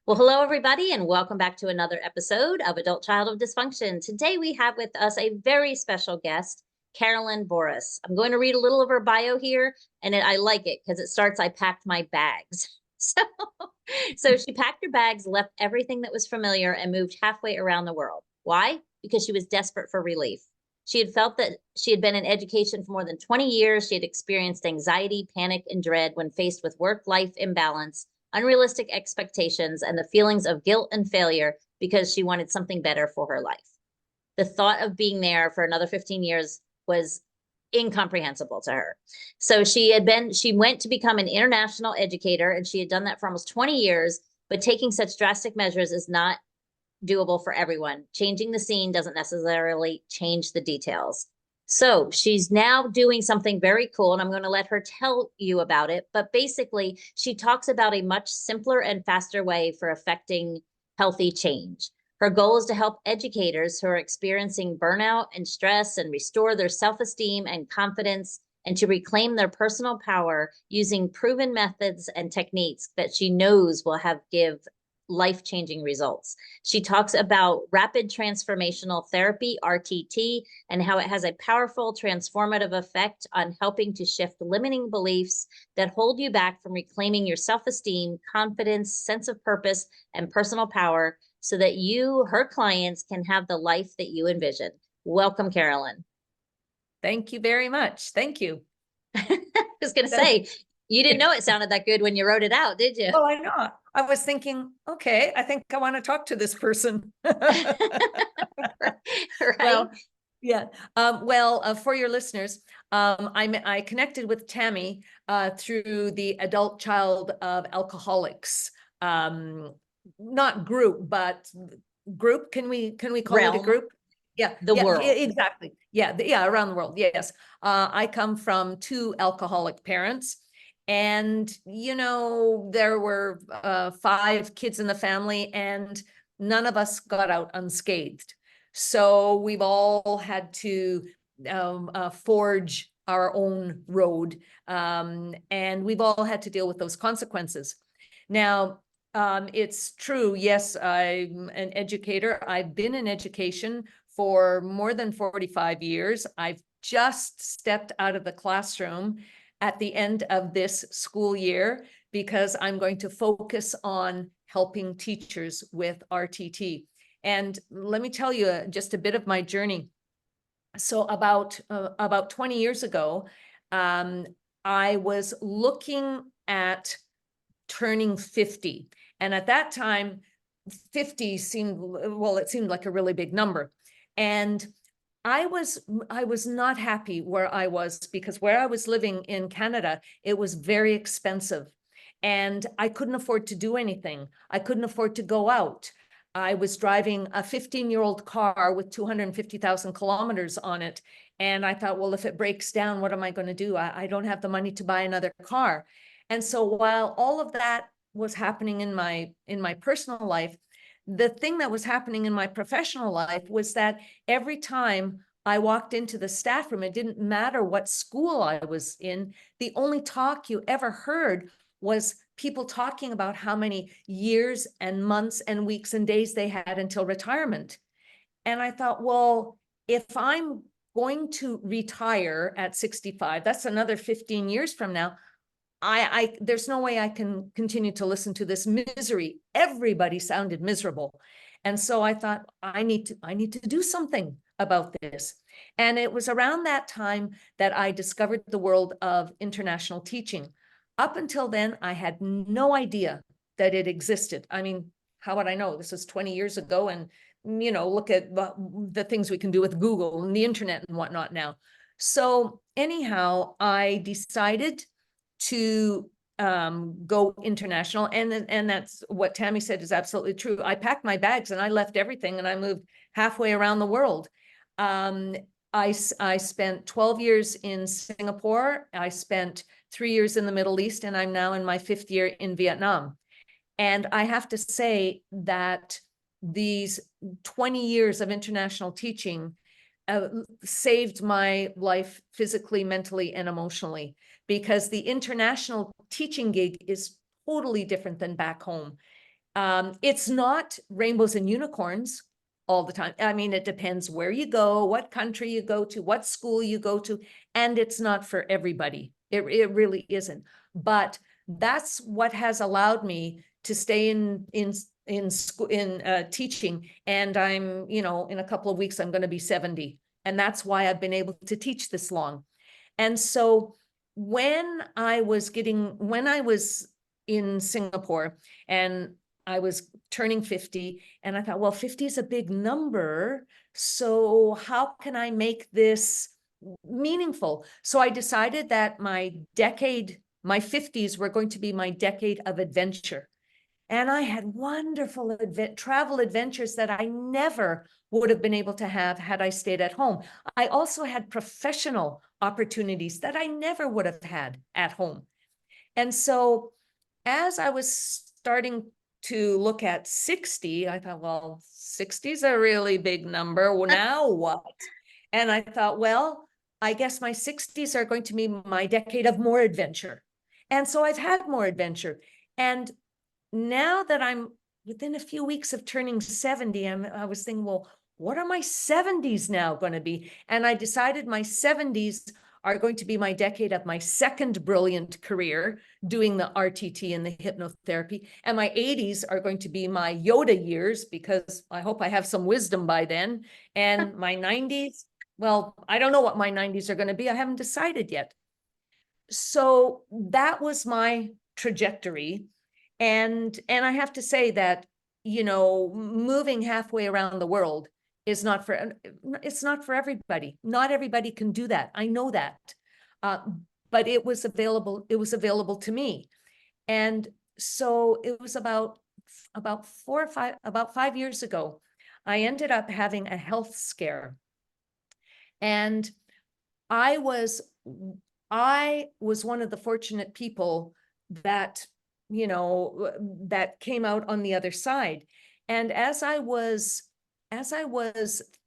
Well, hello, everybody, and welcome back to another episode of Adult Child of Dysfunction. Today, we have with us a very special guest, Carolyn Boras. I'm going to read a little of her bio here, and I like it because it starts, I packed my bags. So she packed her bags, left everything that was familiar, and moved halfway around the world. Why? Because she was desperate for relief. She had felt that she had been in education for more than 20 years. She had experienced anxiety, panic, and dread when faced with work-life imbalance, unrealistic expectations, and the feelings of guilt and failure because she wanted something better for her life. The thought of being there for another 15 years was incomprehensible to her. So she went to become an international educator, and she had done that for almost 20 years, but taking such drastic measures is not doable for everyone. Changing the scene doesn't necessarily change the details. So she's now doing something very cool, and I'm going to let her tell you about it. But basically, she talks about a much simpler and faster way for affecting healthy change. Her goal is to help educators who are experiencing burnout and stress and restore their self-esteem and confidence, and to reclaim their personal power using proven methods and techniques that she knows will give life-changing results. She talks about Rapid Transformational Therapy, RTT, and how it has a powerful transformative effect on helping to shift limiting beliefs that hold you back from reclaiming your self-esteem, confidence, sense of purpose, and personal power so that you, her clients, can have the life that you envision. Welcome, Carolyn. Thank you very much. Thank you. I was going to say, you didn't know it sounded that good when you wrote it out, did you? Oh, I know. I was thinking, okay, I think I want to talk to this person. Right. Well, yeah. For your listeners, I connected with Tammy through the Adult Child of Alcoholics, not group, but group. Can we call it a group? Yeah, the world. Exactly. Yeah, around the world. Yes. I come from 2 alcoholic parents. And, there were 5 kids in the family, and none of us got out unscathed. So we've all had to forge our own road, and we've all had to deal with those consequences. Now, it's true. Yes, I'm an educator. I've been in education for more than 45 years. I've just stepped out of the classroom at the end of this school year because I'm going to focus on helping teachers with RTT. And let me tell you just a bit of my journey. So about 20 years ago, I was looking at turning 50. And at that time, 50 seemed like a really big number. And I was not happy where I was, because where I was living in Canada, it was very expensive, and I couldn't afford to do anything. I couldn't afford to go out. I was driving a 15-year-old car with 250,000 kilometers on it. And I thought, well, if it breaks down, what am I going to do? I don't have the money to buy another car. And so while all of that was happening in my personal life, the thing that was happening in my professional life was that every time I walked into the staff room, it didn't matter what school I was in, the only talk you ever heard was people talking about how many years and months and weeks and days they had until retirement. And I thought, well, if I'm going to retire at 65, that's another 15 years from now. There's no way I can continue to listen to this misery. Everybody sounded miserable. And so I thought, I need to do something about this. And it was around that time that I discovered the world of international teaching. Up until then, I had no idea that it existed. I mean, how would I know? This was 20 years ago. And, look at the things we can do with Google and the internet and whatnot now. So anyhow, I decided to go international. And that's what Tammy said is absolutely true. I packed my bags and I left everything and I moved halfway around the world. I spent 12 years in Singapore. I spent 3 years in the Middle East, and I'm now in my 5th year in Vietnam. And I have to say that these 20 years of international teaching saved my life physically, mentally, and emotionally, because the international teaching gig is totally different than back home. It's not rainbows and unicorns all the time. I mean, it depends where you go, what country you go to, what school you go to, and it's not for everybody. It really isn't. But that's what has allowed me to stay in school, in teaching. And I'm, you know, in a couple of weeks, I'm going to be 70. And that's why I've been able to teach this long. And so when I was in Singapore and I was turning 50, and I thought, well, 50 is a big number. So how can I make this meaningful? So I decided that my 50s were going to be my decade of adventure. And I had wonderful travel adventures that I never would have been able to have had I stayed at home. I also had professional opportunities that I never would have had at home. And so as I was starting to look at 60, I thought, well, 60 is a really big number. Well, now what? And I thought, well, I guess my 60s are going to be my decade of more adventure. And so I've had more adventure. And now that I'm within a few weeks of turning 70, I was thinking, well, what are my 70s now going to be? And I decided my 70s are going to be my decade of my second brilliant career doing the RTT and the hypnotherapy. And my 80s are going to be my Yoda years, because I hope I have some wisdom by then. And my 90s, well, I don't know what my 90s are going to be. I haven't decided yet. So that was my trajectory. And I have to say that, you know, moving halfway around the world is not for, it's not for everybody. Not everybody can do that. I know that. But it was available to me. And so it was about 5 years ago, I ended up having a health scare. And I was one of the fortunate people that, you know, that came out on the other side. And as I was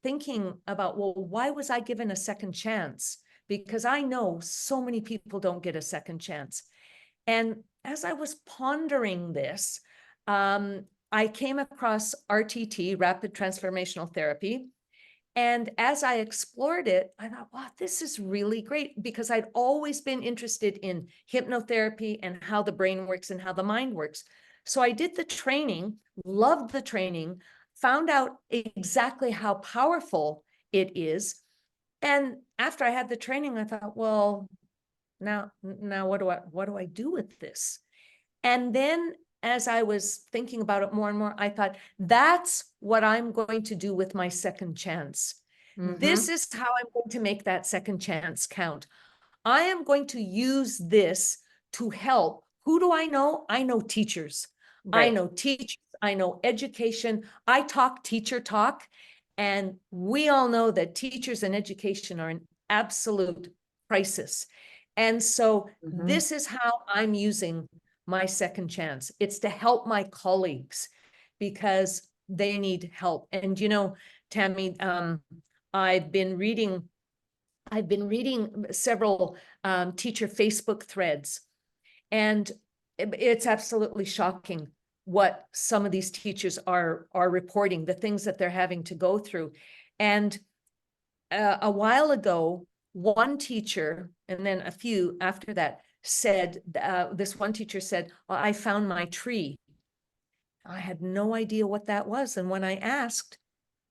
thinking about, well, why was I given a second chance? Because I know so many people don't get a second chance. And as I was pondering this, I came across RTT, Rapid Transformational Therapy. And as I explored it, I thought, wow, this is really great, because I'd always been interested in hypnotherapy and how the brain works and how the mind works. So I did the training, loved the training, found out exactly how powerful it is. And after I had the training, I thought, well, now what do I do with this? And then as I was thinking about it more and more, I thought, that's what I'm going to do with my second chance. This is how I'm going to make that second chance count. I am going to use this to help. Who do I know? I know teachers. Right. I know teachers. I know education. I talk teacher talk. And we all know that teachers and education are in absolute crisis. And so this is how I'm using my second chance. It's to help my colleagues because they need help. And, you know, Tammy, I've been reading several teacher Facebook threads, and it's absolutely shocking what some of these teachers are reporting, the things that they're having to go through. And a while ago, one teacher, and then a few after that, said, this one teacher said, well, I found my tree. I had no idea what that was. And when I asked,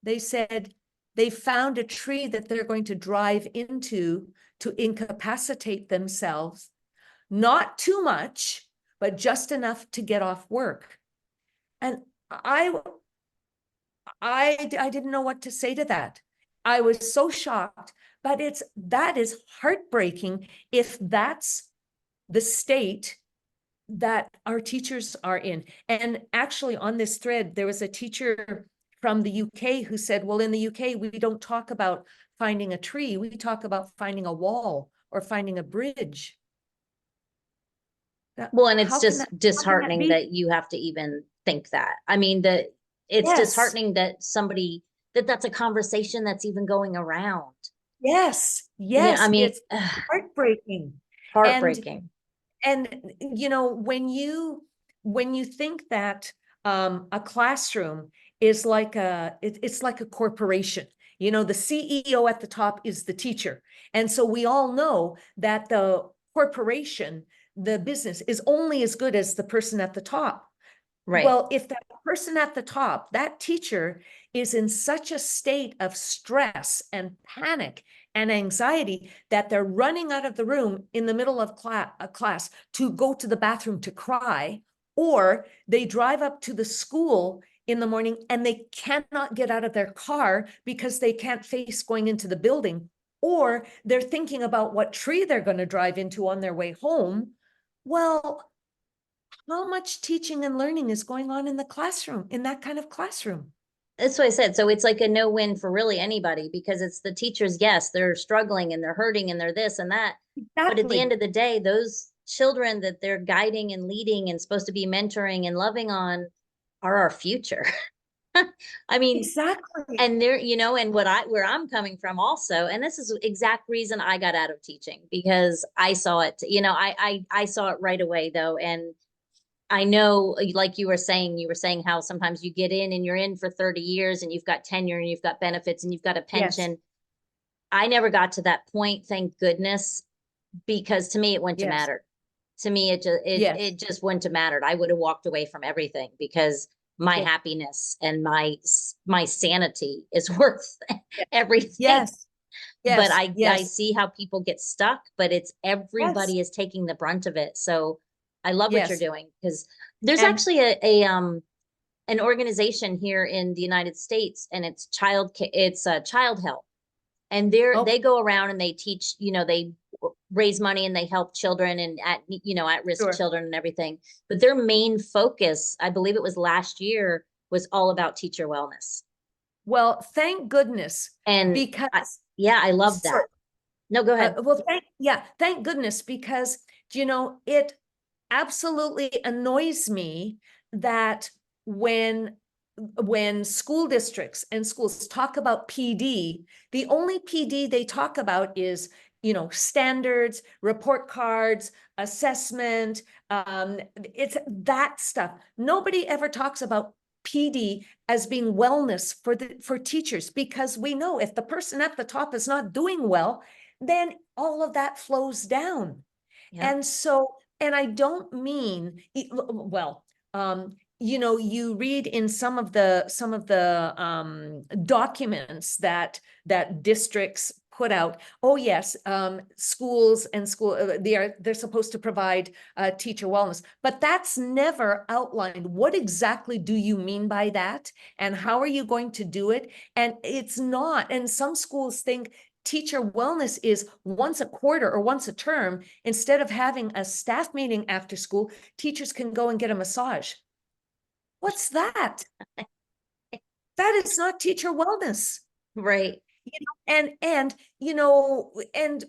they said they found a tree that they're going to drive into to incapacitate themselves, not too much, but just enough to get off work. And I didn't know what to say to that. I was so shocked, but that is heartbreaking if that's the state that our teachers are in. And actually on this thread, there was a teacher from the UK who said, well, in the UK, we don't talk about finding a tree. We talk about finding a wall or finding a bridge. Well, and it's just disheartening that you have to even think that. I mean, it's disheartening that that's a conversation that's even going around. Yes. Yeah, I mean, it's heartbreaking. Heartbreaking. And you know, when you think that a classroom is like it's like a corporation. You know, the CEO at the top is the teacher. And so we all know that the corporation, the business, is only as good as the person at the top. Right. Well, if that person at the top, that teacher, is in such a state of stress and panic and anxiety that they're running out of the room in the middle of class to go to the bathroom to cry, or they drive up to the school in the morning and they cannot get out of their car because they can't face going into the building, or they're thinking about what tree they're going to drive into on their way home. Well, how much teaching and learning is going on in the classroom, in that kind of classroom? That's what I said. So it's like a no-win for really anybody, because it's the teachers, yes, they're struggling and they're hurting and they're this and that. But at the Exactly. end of the day, those children that they're guiding and leading and supposed to be mentoring and loving on are our future. I mean, Exactly. and there, you know, and where I'm coming from also, and this is the exact reason I got out of teaching, because I saw it, you know, I saw it right away though. And I know, like you were saying how sometimes you get in and you're in for 30 years and you've got tenure and you've got benefits and you've got a Yes. pension. I never got to that point, thank goodness, because to me it wouldn't have Yes. mattered. To me, Yes. it just wouldn't have mattered. I would have walked away from everything, because my Yes. happiness and my sanity is worth everything. Yes. But Yes. I Yes. see how people get stuck, but it's Yes. everybody is taking the brunt of it. So I love what you're Yes. doing, because there's And actually a an organization here in the United States, and it's child help, and okay. they go around and they teach, you know, they raise money and they help children and at risk Sure. children and everything. But their main focus, I believe it was last year, was all about teacher wellness. Well, thank goodness, And I, because yeah, I love that. sorry. No, go ahead. Well, thank goodness, because you know, it absolutely annoys me that when school districts and schools talk about PD, the only PD they talk about is, you know, standards, report cards, assessment. It's that stuff. Nobody ever talks about PD as being wellness for teachers, because we know if the person at the top is not doing well, then all of that flows down. Yep. And so, and I don't mean, well, you know, you read in some of the documents that districts put out. Oh yes, schools and they're supposed to provide teacher wellness, but that's never outlined. What exactly do you mean by that, and how are you going to do it? And it's not. And some schools think teacher wellness is once a quarter or once a term. Instead of having a staff meeting after school, teachers can go and get a massage. What's that? That is not teacher wellness. Right. You know, and you know, and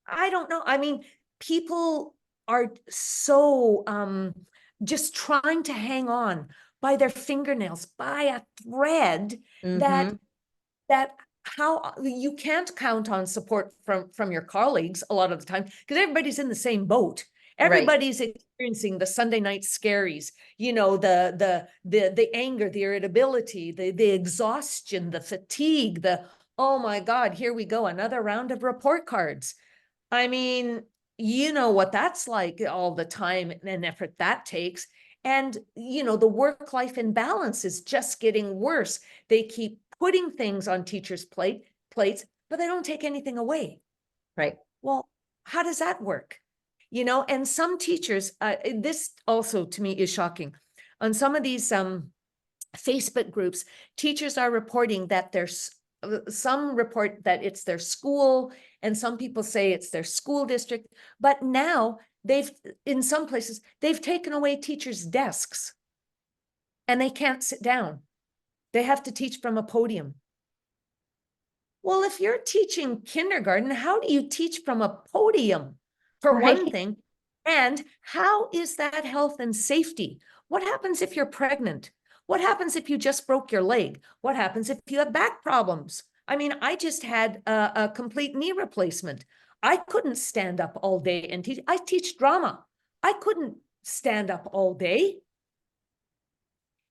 I don't know. I mean, people are so just trying to hang on by their fingernails, by a thread, that Mm-hmm. that how you can't count on support from your colleagues a lot of the time, because everybody's in the same boat. Right. Everybody's experiencing the Sunday night scaries, you know, the anger, the irritability, the exhaustion, the fatigue, the oh my God, here we go, another round of report cards. I mean, you know what that's like, all the time and effort that takes. And, you know, the work-life imbalance is just getting worse. They keep putting things on teachers' plates, but they don't take anything away. Right. Well, how does that work? You know, and some teachers, this also to me is shocking. On some of these Facebook groups, teachers are reporting that there's some report that it's their school, and some people say it's their school district. But now in some places, they've taken away teachers' desks and they can't sit down. They have to teach from a podium. Well, if you're teaching kindergarten, how do you teach from a podium, for one Right. thing? And how is that health and safety? What happens if you're pregnant? What happens if you just broke your leg? What happens if you have back problems? I mean, I just had a complete knee replacement. I couldn't stand up all day and teach. I teach drama. I couldn't stand up all day.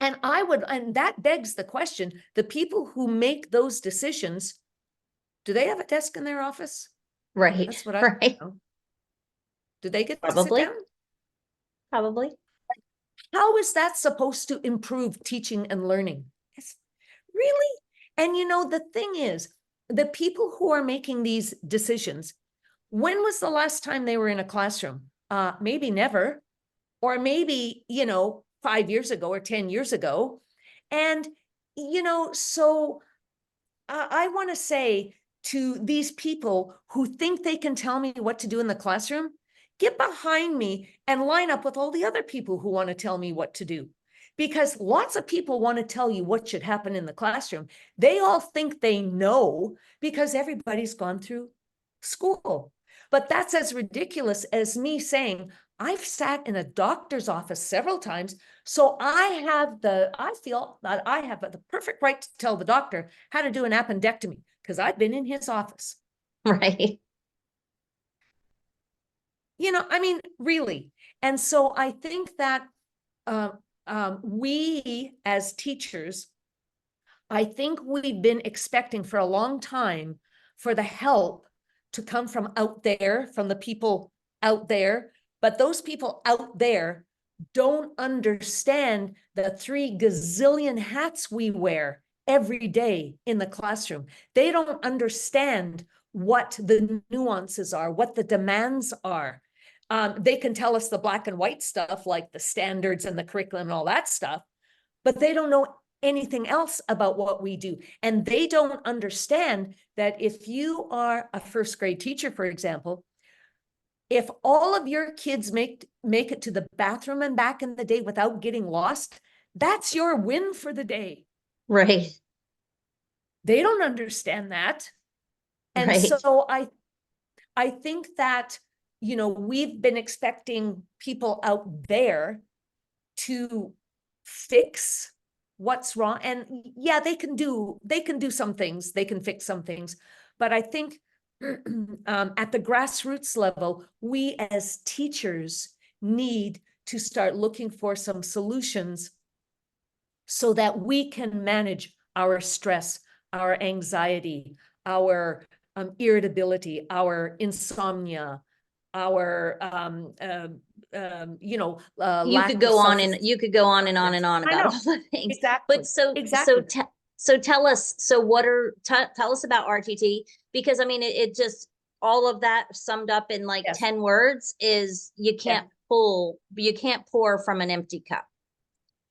And that begs the question, the people who make those decisions, do they have a desk in their office? Right. That's what I Right. know. Do they get to sit Probably. down? Probably. How is that supposed to improve teaching and learning? Really? And the thing is, the people who are making these decisions, when was the last time they were in a classroom? Maybe never, or maybe, 5 years ago or 10 years ago. And, so I want to say to these people who think they can tell me what to do in the classroom, get behind me and line up with all the other people who want to tell me what to do. Because lots of people want to tell you what should happen in the classroom. They all think they know because everybody's gone through school. But that's as ridiculous as me saying, I've sat in a doctor's office several times, so I feel that I have the perfect right to tell the doctor how to do an appendectomy because I've been in his office. Right. Really. And so I think that we as teachers, I think we've been expecting for a long time for the help to come from out there, from the people out there, but those people out there don't understand the 3 gazillion hats we wear every day in the classroom. They don't understand what the nuances are, what the demands are. They can tell us the black and white stuff, like the standards and the curriculum and all that stuff, but they don't know anything else about what we do. And they don't understand that if you are a first grade teacher, for example, if all of your kids make it to the bathroom and back in the day without getting lost, that's your win for the day. Right. They don't understand that. And Right. so I think that, we've been expecting people out there to fix what's wrong. And yeah, they can do some things, they can fix some things. But I think at the grassroots level, we as teachers need to start looking for some solutions so that we can manage our stress, our anxiety, our irritability, our insomnia, our You lack could of go on self-esteem. and you could go on and on and on I about know. all the things. Exactly. But so Exactly. tell us, so what are tell us about RTT, because I mean it just, all of that summed up in like Yes. 10 words is you can't pour from an empty cup.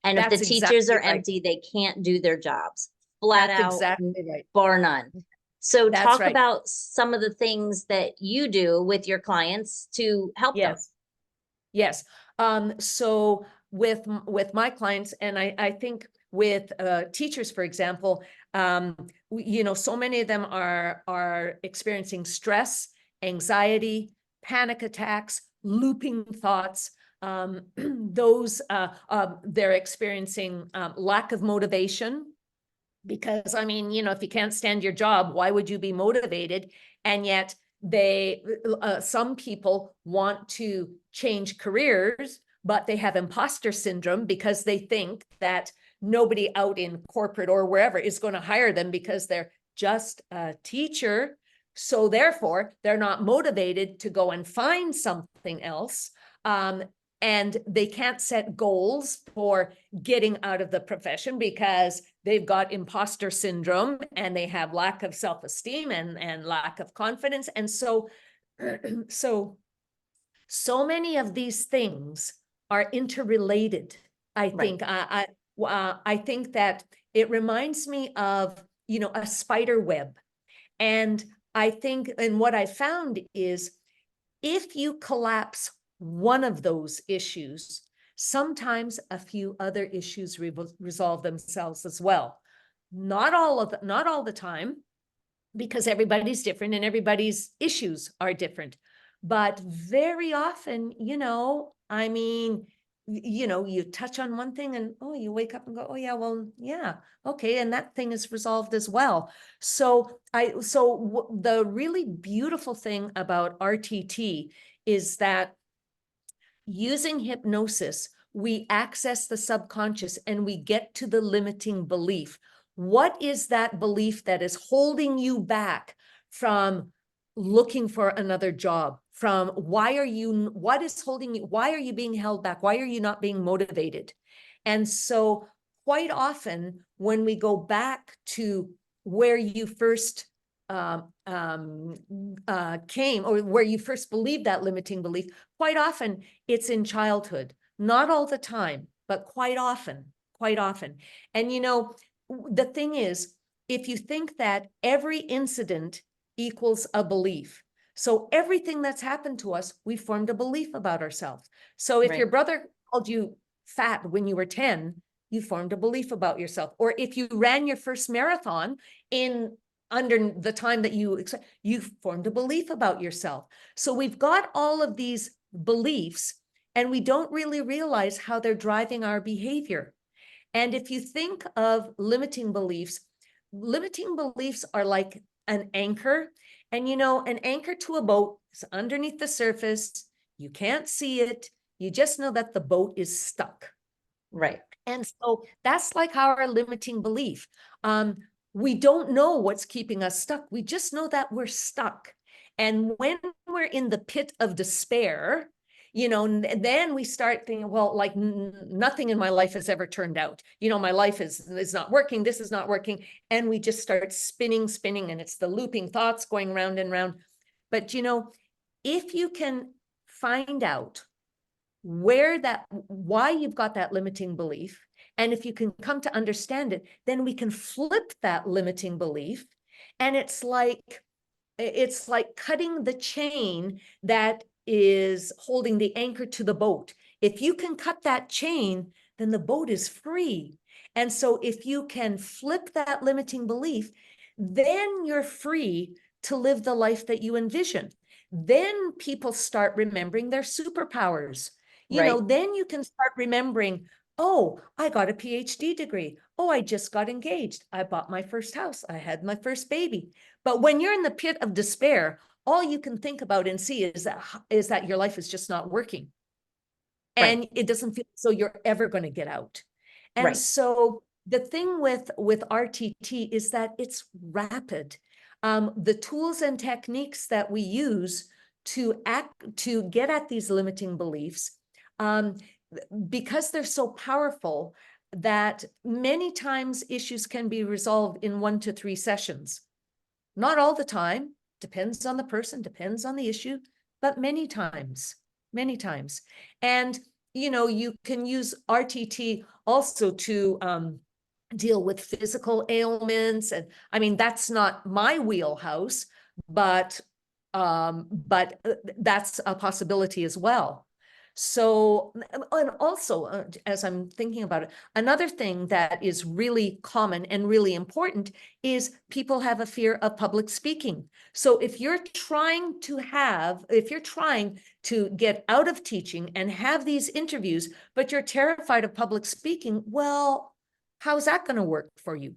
And if the That's teachers exactly are right. empty, they can't do their jobs. Flat That's out, exactly right. bar none. So That's talk right. about some of the things that you do with your clients to help them. Yes. So with my clients, and I think with teachers, for example, so many of them are experiencing stress, anxiety, panic attacks, looping thoughts. They're experiencing lack of motivation. Because if you can't stand your job, why would you be motivated? And yet some people want to change careers, but they have imposter syndrome because they think that nobody out in corporate or wherever is going to hire them because they're just a teacher. So therefore, they're not motivated to go and find something else. And they can't set goals for getting out of the profession because they've got imposter syndrome and they have lack of self-esteem and lack of confidence. And so many of these things are interrelated. I think I think that it reminds me of, a spider web. And I think, and what I found is if you collapse one of those issues, sometimes a few other issues resolve themselves as well. Not all the time, because everybody's different and everybody's issues are different. But very often, you touch on one thing and you wake up and go, oh yeah, well, yeah, okay, and that thing is resolved as well. So the really beautiful thing about RTT is that using hypnosis, we access the subconscious and we get to the limiting belief. What is that belief that is holding you back from looking for another job? From what is holding you? Why are you being held back? Why are you not being motivated? And so quite often when we go back to where you first came, or where you first believed that limiting belief, quite often it's in childhood. Not all the time, but quite often, quite often. And you know, the thing is, if you think that every incident equals a belief, so everything that's happened to us, we formed a belief about ourselves. So if your brother called you fat when you were 10, you formed a belief about yourself. Or if you ran your first marathon in under the time that you formed a belief about yourself. So we've got all of these beliefs and we don't really realize how they're driving our behavior. And if you think of limiting beliefs are like an anchor. And you know, an anchor to a boat is underneath the surface. You can't see it. You just know that the boat is stuck. Right. And so that's like our limiting belief. We don't know what's keeping us stuck. We just know that we're stuck. And when we're in the pit of despair, you know, then we start thinking, well, like nothing in my life has ever turned out. You know, my life is not working. This is not working. And we just start spinning, and it's the looping thoughts going round and round. But, you know, if you can find out why you've got that limiting belief, and if you can come to understand it, then we can flip that limiting belief. And it's like cutting the chain that is holding the anchor to the boat. If you can cut that chain, then the boat is free. And so if you can flip that limiting belief, then you're free to live the life that you envision. Then people start remembering their superpowers. You know, then you can start remembering, oh, I got a PhD degree. Oh, I just got engaged. I bought my first house. I had my first baby. But when you're in the pit of despair, all you can think about and see is that your life is just not working. And it doesn't feel so you're ever going to get out. And so the thing with RTT is that it's rapid. The tools and techniques that we use to get at these limiting beliefs, because they're so powerful, that many times issues can be resolved in 1 to 3 sessions. Not all the time, depends on the person, depends on the issue, but many times. And, you know, you can use RTT also to deal with physical ailments. And I mean, that's not my wheelhouse, but that's a possibility as well. So, and also, as I'm thinking about it, another thing that is really common and really important is people have a fear of public speaking. So if you're trying to get out of teaching and have these interviews, but you're terrified of public speaking, well, how's that going to work for you?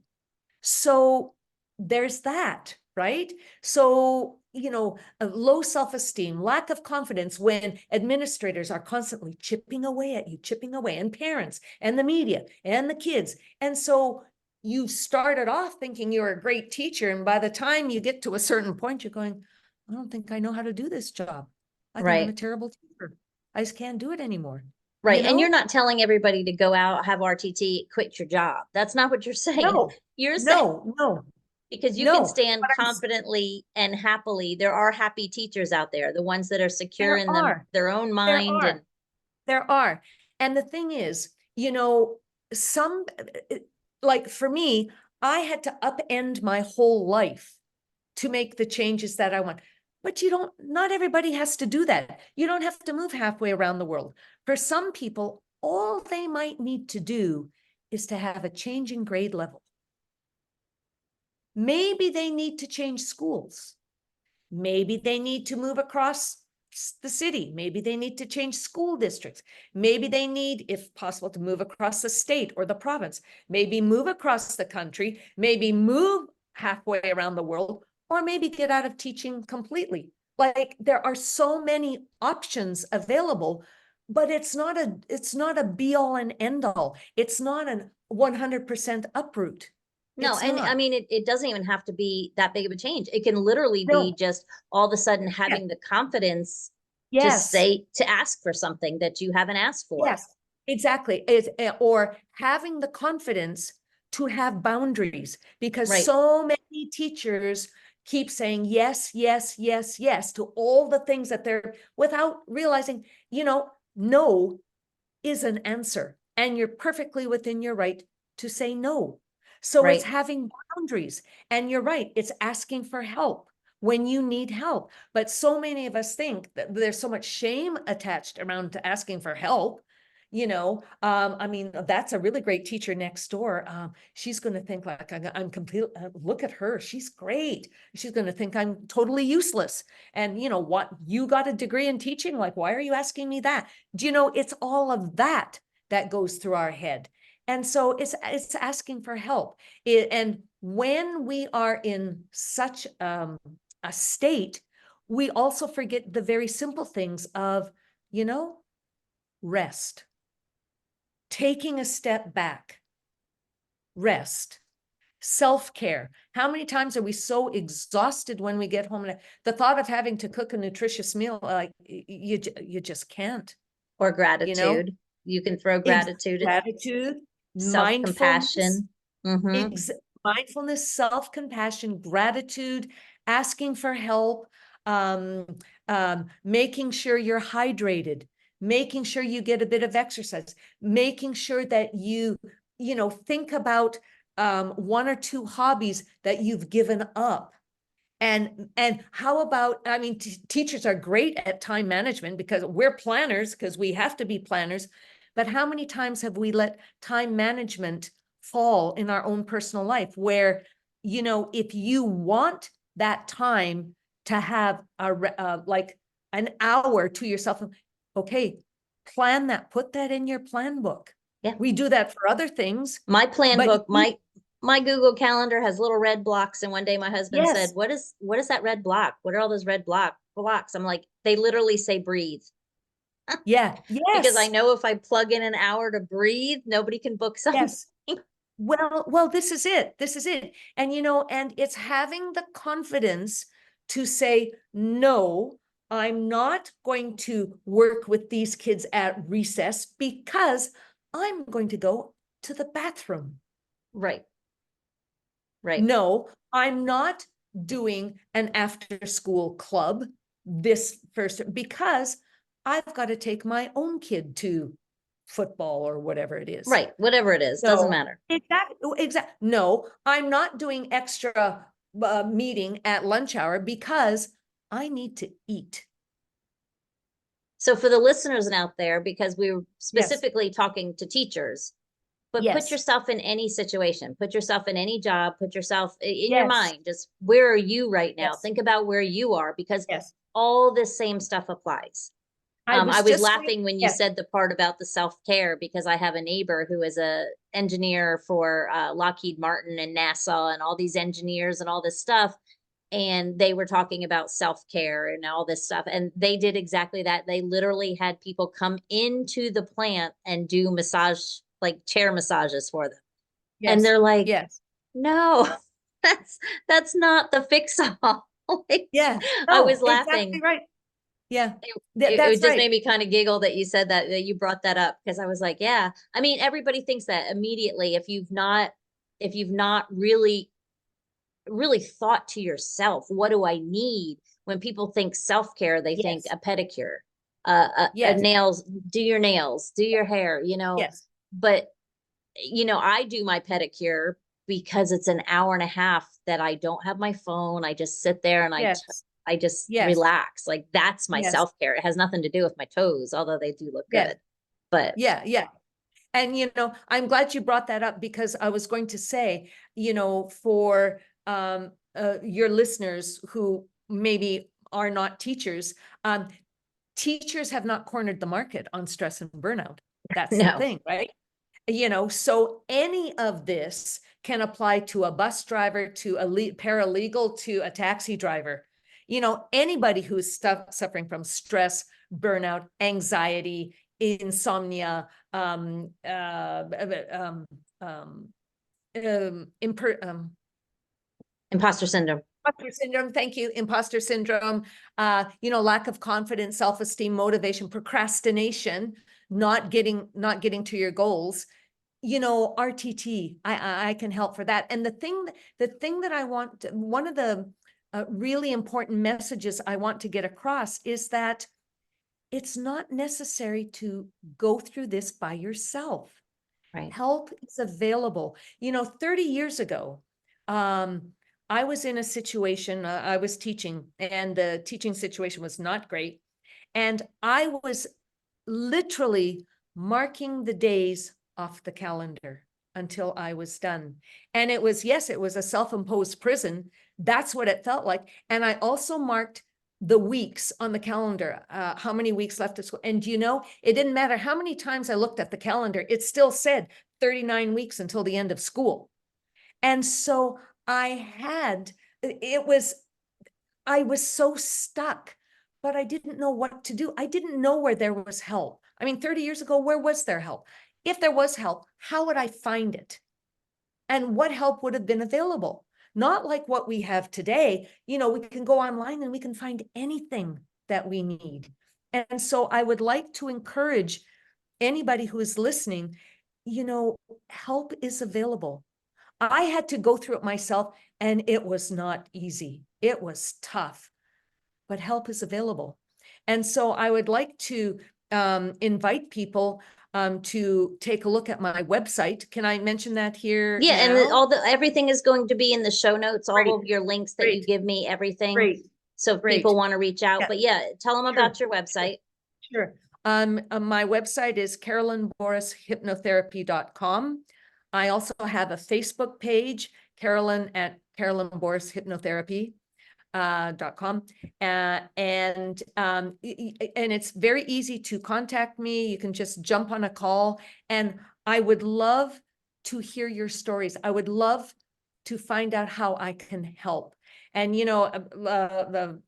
So there's that, right? So, you know, a low self-esteem, lack of confidence when administrators are constantly chipping away at you, and parents and the media and the kids. And so you started off thinking you're a great teacher. And by the time you get to a certain point, you're going, I don't think I know how to do this job. I think I'm a terrible teacher. I just can't do it anymore. Right. You know? And you're not telling everybody to go out, have RTT, quit your job. That's not what you're saying. No, You're saying no. because you can stand confidently and happily. There are happy teachers out there, the ones that are secure in their own mind. There are. And the thing is, you know, like for me, I had to upend my whole life to make the changes that I want. But not everybody has to do that. You don't have to move halfway around the world. For some people, all they might need to do is to have a change in grade level. Maybe they need to change schools. Maybe they need to move across the city. Maybe they need to change school districts. Maybe they need, if possible, to move across the state or the province. Maybe move across the country. Maybe move halfway around the world, or maybe get out of teaching completely. Like there are so many options available, but it's not a be all and end all. It's not an 100% uproot. No, It's and I not. mean, it doesn't even have to be that big of a change. It can literally be No. just all of a sudden Yes. having the confidence to Yes. say, to ask for something that you haven't asked for. Yes, exactly. Or having the confidence to have boundaries, because Right, so many teachers keep saying yes, yes, yes, yes to all the things that they're, without realizing, no is an answer, and you're perfectly within your right to say no. So it's right, having boundaries, and you're right, it's asking for help when you need help. But so many of us think that there's so much shame attached around to asking for help. I mean, that's a really great teacher next door. She's going to think like I'm complete. Look at her, she's great. She's going to think I'm totally useless. And what, you got a degree in teaching? Like, why are you asking me that? Do you know, it's all of that that goes through our head. And so it's asking for help. And when we are in such a state, we also forget the very simple things of, rest, taking a step back, rest, self-care. How many times are we so exhausted when we get home? And the thought of having to cook a nutritious meal, like you just can't, or you know? gratitude. You can throw gratitude, Gratitude, mindfulness, self-compassion. Mm-hmm. ex mindfulness, self-compassion, gratitude, asking for help, um, making sure you're hydrated, making sure you get a bit of exercise, making sure that you think about one or two hobbies that you've given up. And how about, I mean, teachers are great at time management because we're planners, because we have to be planners. But how many times have we let time management fall in our own personal life where, if you want that time to have like an hour to yourself, okay, plan that, put that in your plan book. Yeah. We do that for other things, My plan but book, my Google Calendar has little red blocks. And one day my husband said, yes, what is that red block? What are all those red blocks? I'm like, they literally say breathe. yeah, Because I yes, know if I plug in an hour to breathe, nobody can book something. yes. Well, this is it. This is it. And, and it's having the confidence to say, no, I'm not going to work with these kids at recess because I'm going to go to the bathroom. Right, right, No, I'm not doing an after school club this first because I've got to take my own kid to football or whatever it is. right. Whatever it is, doesn't So matter. exactly. No, I'm not doing extra meeting at lunch hour because I need to eat. So for the listeners out there, because we were Yes. specifically talking to teachers, but put Yes. yourself in any situation, put yourself in any job, put yourself in your Yes. mind, just where are you right now? Yes. Think about where you are because Yes. all this same stuff applies. I I was was just going, laughing when you yes. said the part about the self-care because I have a neighbor who is a engineer for Lockheed Martin and NASA and all these engineers and all this stuff. And they were talking about self-care and all this stuff. And they did exactly that. They literally had people come into the plant and do massage, like chair massages for them. And Yes. they're like, Yes. no, that's that's not the fix all. Like, Yeah. I was No, exactly laughing. right. Yeah. It That's just right. made me kind of giggle that you said that you brought that up because I was like, yeah. I mean, everybody thinks that immediately if you've not really thought to yourself, what do I need? When people think self-care, they think Yes. a pedicure, a Yes. nails, do your nails, do your hair, Yes. but I do my pedicure because it's an hour and a half that I don't have my phone. I just sit there and Yes. I just Yes. relax. Like that's my Yes. self-care. It has nothing to do with my toes, although they do look Yes. good. But Yeah. Yeah. And, I'm glad you brought that up because I was going to say, for your listeners who maybe are not teachers, teachers have not cornered the market on stress and burnout. That's the no, thing, right? So any of this can apply to a bus driver, to a paralegal, to a taxi driver. Anybody who's suffering from stress, burnout, anxiety, insomnia, imper, Imposter syndrome. imposter syndrome, thank you, imposter syndrome, lack of confidence, self-esteem, motivation, procrastination, not getting to your goals, RTT, I can help for that. And the thing that I want, one of the really important messages I want to get across is that it's not necessary to go through this by yourself. Right. Help is available. 30 years ago, I was in a situation, I was teaching, and the teaching situation was not great. And I was literally marking the days off the calendar until I was done. And it was a self-imposed prison. That's what it felt like. And I also marked the weeks on the calendar, how many weeks left of school. And it didn't matter how many times I looked at the calendar, it still said 39 weeks until the end of school. And so I was so stuck, but I didn't know what to do. I didn't know where there was help. I mean, 30 years ago, where was there help? If there was help, how would I find it? And what help would have been available? Not like what we have today. We can go online and we can find anything that we need. And so I would like to encourage anybody who is listening, help is available. I had to go through it myself, and it was not easy. It was tough, but help is available. And so I would like to invite people to take a look at my website. Can I mention that here? Yeah, and now? everything is going to be in the show notes, all Great. of your links that you Great. give me, everything. Great. So if Great. people want to reach out, Yeah. but yeah, tell them Sure. about your website. Sure. My website is carolynborashypnotherapy.com. I also have a Facebook page, Carolyn at Carolyn Boras Hypnotherapy. .com. And it's very easy to contact me. You can just jump on a call, and I would love to hear your stories. I would love to find out how I can help. And, the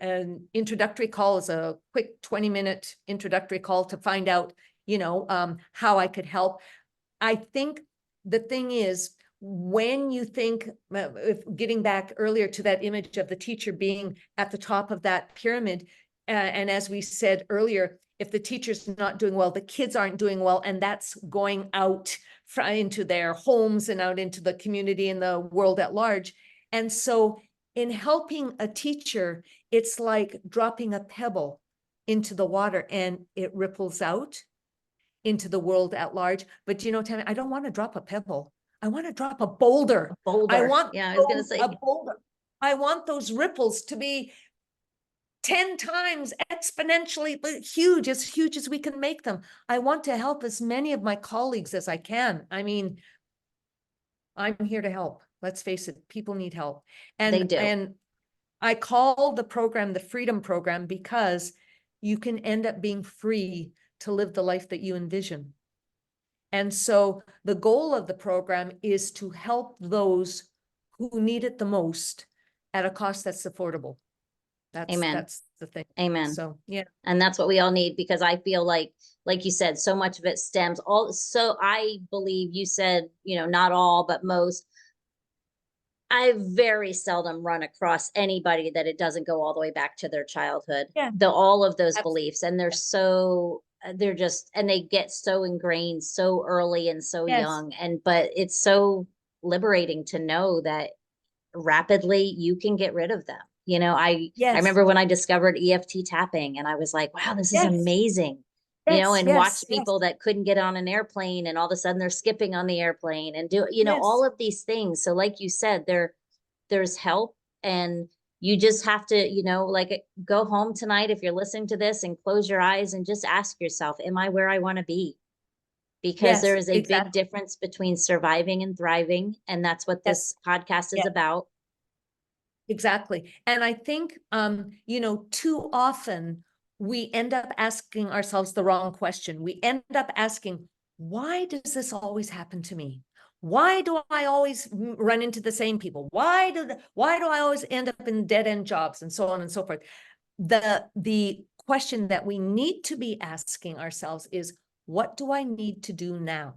introductory call is a quick 20-minute introductory call to find out, how I could help. I think the thing is, when you think, if getting back earlier to that image of the teacher being at the top of that pyramid, and as we said earlier, if the teacher's not doing well, the kids aren't doing well, and that's going out into their homes and out into the community and the world at large. And so in helping a teacher, it's like dropping a pebble into the water, and it ripples out into the world at large. But Tammy, I don't want to drop a pebble. I want to drop a boulder. I want I was going to say a boulder. I want those ripples to be 10 times exponentially huge as we can make them. I want to help as many of my colleagues as I can. I mean, I'm here to help. Let's face it, people need help. And they do. And I call the program the Freedom Program because you can end up being free to live the life that you envision. And so the goal of the program is to help those who need it the most at a cost that's affordable. Amen. That's the thing. Amen. So, yeah. And that's what we all need, because I feel like you said, so much of it stems so I believe you said, not all, but most. I very seldom run across anybody that it doesn't go all the way back to their childhood. Yeah. All of those Absolutely. beliefs, and they're just, and they get so ingrained so early and so Yes. young. But it's so liberating to know that rapidly you can get rid of them. I remember when I discovered EFT tapping, and I was like, wow, this is amazing. And watch people that couldn't get on an airplane, and all of a sudden they're skipping on the airplane and do, all of these things. So like you said, there's help, and you just have to, go home tonight if you're listening to this and close your eyes and just ask yourself, am I where I want to be? Because there is a big difference between surviving and thriving. And that's what this podcast is about. Exactly. And I think, too often we end up asking ourselves the wrong question. We end up asking, why does this always happen to me? Why do I always run into the same people? Why do I always end up in dead end jobs, and so on and so forth? The question that we need to be asking ourselves is, what do I need to do now?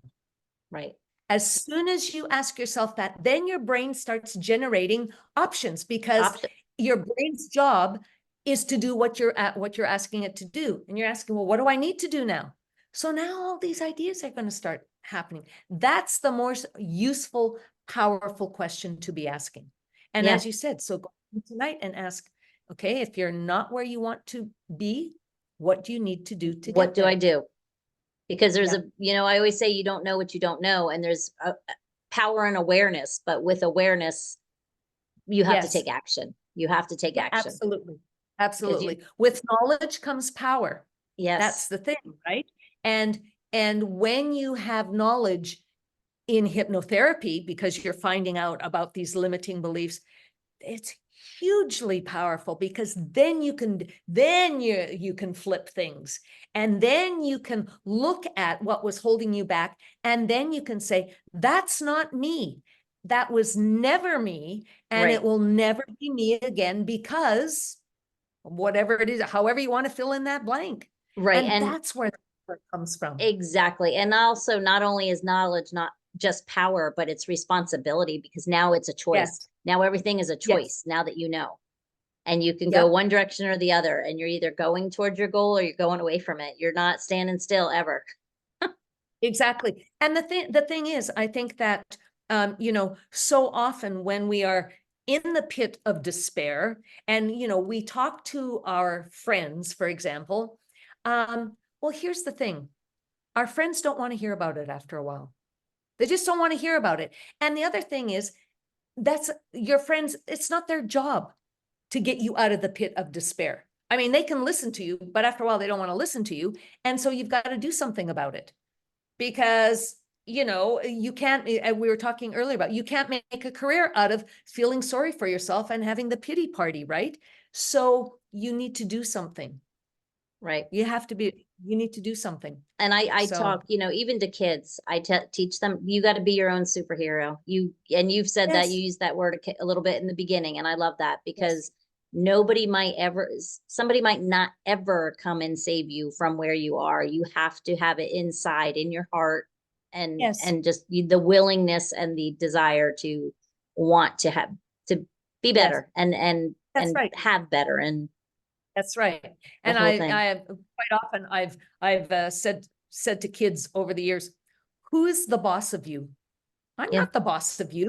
Right. As soon as you ask yourself that, then your brain starts generating options, because Option. your brain's job is to do what you're asking it to do. And you're asking, well, what do I need to do now? So now all these ideas are going to start happening. That's the more useful, powerful question to be asking. And Yeah. as you said, so go tonight and ask, okay, if you're not where you want to be, what do you need to do to What get do I there? do? Because there's Yeah. I always say you don't know what you don't know, and there's a power in awareness, but with awareness, you have to Yes. take action. You have to take Yeah, action absolutely. because Absolutely. With knowledge comes power. That's yes, the thing, right? And when you have knowledge in hypnotherapy, because you're finding out about these limiting beliefs, it's hugely powerful, because then you can flip things, and then you can look at what was holding you back, and then you can say, that's not me. That was never me, and it right, will never be me again, because whatever it is, however you want to fill in that blank. right. And And that's where it comes from. exactly. And also, not only is knowledge not just power, but it's responsibility, because now it's a choice. Yes. Now everything is a Yes. choice now that you know. And you can go Yep. one direction or the other, and you're either going towards your goal or you're going away from it. You're not standing still ever. Exactly. And the thing is, I think that, so often when we are in the pit of despair, and, we talk to our friends, for example, well, here's the thing. Our friends don't want to hear about it after a while. They just don't want to hear about it. And the other thing is, that's your friends, it's not their job to get you out of the pit of despair. I mean, they can listen to you, but after a while, they don't want to listen to you. And so you've got to do something about it, because you can't, we were talking earlier about, you can't make a career out of feeling sorry for yourself and having the pity party, right? So you need to do something. Right. You need to do something. And I So talk, even to kids, teach them, you got to be your own superhero. And you've said that, you yes, used that word a little bit in the beginning. And I love that, yes, because somebody might not ever come and save you from where you are. You have to have it inside in your heart, yes, and just the willingness and the desire to want to be yes, better, that's and right. have better, and That's right. the And whole thing. I quite often I've said to kids over the years, who is the boss of you? I'm Yeah. not the boss of you.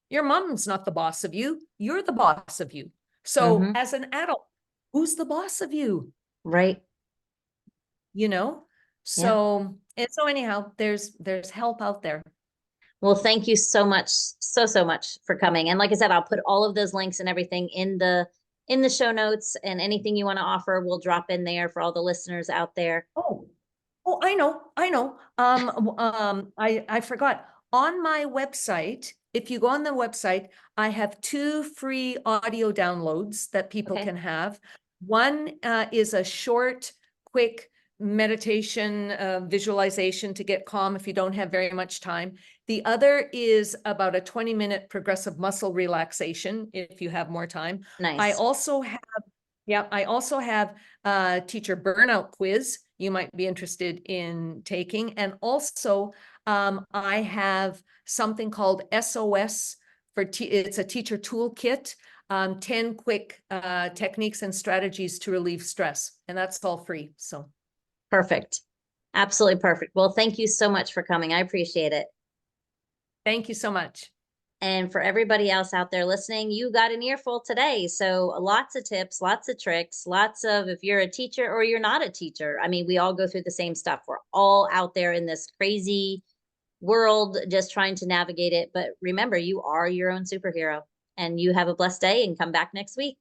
Your mom's not the boss of you. You're the boss of you. So Hmm. as an adult, who's the boss of you? Right. You know? Yeah. So anyhow, there's help out there. Well, thank you so much, so much for coming. And like I said, I'll put all of those links and everything in the show notes, and anything you want to offer, we'll drop in there for all the listeners out there. Oh, oh, I know. I forgot. On my website, if you go on the website, I have 2 free audio downloads that people Okay. can have. One is a short, quick meditation, visualization to get calm if you don't have very much time. The other is about a 20-minute progressive muscle relaxation if you have more time. I Nice. also have I also have a teacher burnout quiz you might be interested in taking. And also, I have something called SOS it's a teacher toolkit, 10 quick techniques and strategies to relieve stress. And that's all free. So Perfect. Absolutely perfect. Well, thank you so much for coming. I appreciate it. thank you so much. And for everybody else out there listening, you got an earful today. So lots of tips, lots of tricks, lots of, if you're a teacher or you're not a teacher, I mean, we all go through the same stuff. We're all out there in this crazy world just trying to navigate it. But remember, you are your own superhero, and you have a blessed day, and come back next week.